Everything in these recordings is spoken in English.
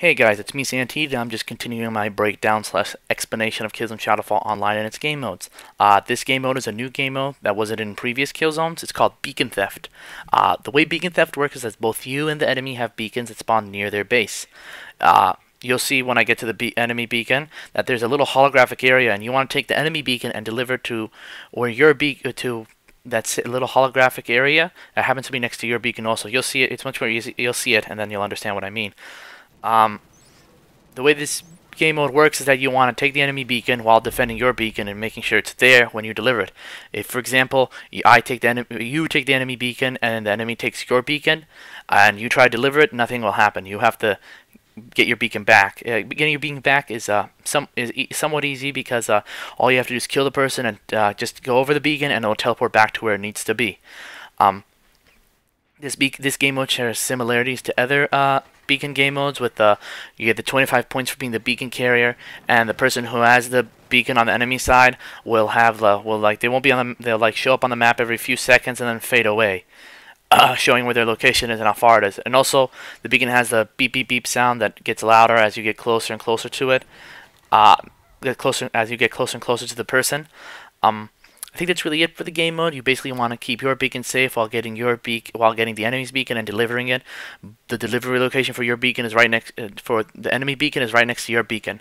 Hey guys, it's me Santee, and I'm just continuing my breakdown slash explanation of Killzone Shadowfall Online and its game modes. This game mode is a new game mode that wasn't in previous Killzones. It's called Beacon Theft. The way Beacon Theft works is that both you and the enemy have beacons that spawn near their base. You'll see when I get to the enemy beacon that there's a little holographic area, and you want to take the enemy beacon and deliver to where your to that little holographic area that happens to be next to your beacon also. You'll see it. It's much more easy. You'll see it, and then you'll understand what I mean. The way this game mode works is that you want to take the enemy beacon while defending your beacon and making sure it's there when you deliver it. If, for example, you take the enemy beacon and the enemy takes your beacon, and you try to deliver it, nothing will happen. You have to get your beacon back. Getting your beacon back is somewhat easy because all you have to do is kill the person and just go over the beacon, and it'll teleport back to where it needs to be. This game mode shares similarities to other beacon game modes with you get the 25 points for being the beacon carrier, and the person who has the beacon on the enemy side will have they won't be on they'll show up on the map every few seconds and then fade away, showing where their location is and how far it is. And also the beacon has the beep beep beep sound that gets louder as you get closer and closer to it. As you get closer and closer to the person. I think that's really it for the game mode. You basically want to keep your beacon safe while getting the enemy's beacon and delivering it. The delivery location for your beacon is right next for the enemy beacon is right next to your beacon.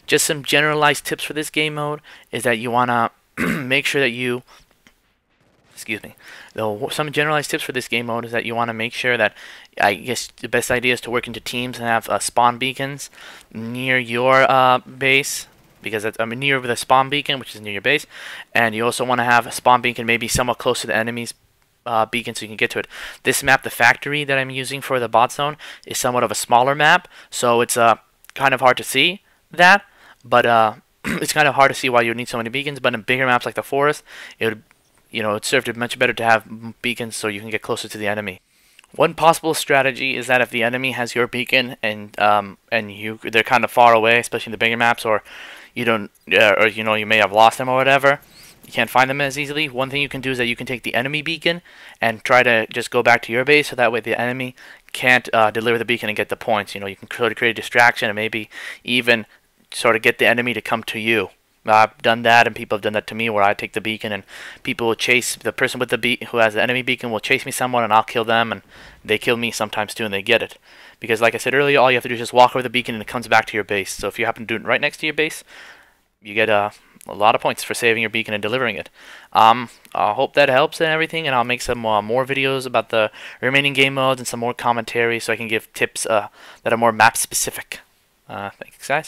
Just some generalized tips for this game mode is that you want to make sure that you some generalized tips for this game mode is that you want to make sure that I guess the best idea is to work into teams and have spawn beacons near your base. Because that's near the spawn beacon, which is near your base, and you also want to have a spawn beacon maybe somewhat close to the enemy's beacon so you can get to it. This map, the factory that I'm using for the bot zone, is somewhat of a smaller map, so it's kind of hard to see that, but it's kind of hard to see why you would need so many beacons. But in bigger maps like the forest, it'd serve much better to have beacons so you can get closer to the enemy. One possible strategy is that if the enemy has your beacon and they're kind of far away, especially in the bigger maps, or you may have lost them or whatever, you can't find them as easily. One thing you can do is that you can take the enemy beacon and try to just go back to your base, so that way the enemy can't deliver the beacon and get the points. You can sort of create a distraction and maybe even sort of get the enemy to come to you. I've done that, and people have done that to me, where I take the beacon and people will chase the person with the who has the enemy beacon will chase me somewhere, and I'll kill them, and they kill me sometimes too, and they get it. Because like I said earlier, all you have to do is just walk over the beacon and it comes back to your base. So if you happen to do it right next to your base, you get a lot of points for saving your beacon and delivering it. I hope that helps and everything, and I'll make some more videos about the remaining game modes and some more commentary so I can give tips that are more map specific. Thanks guys.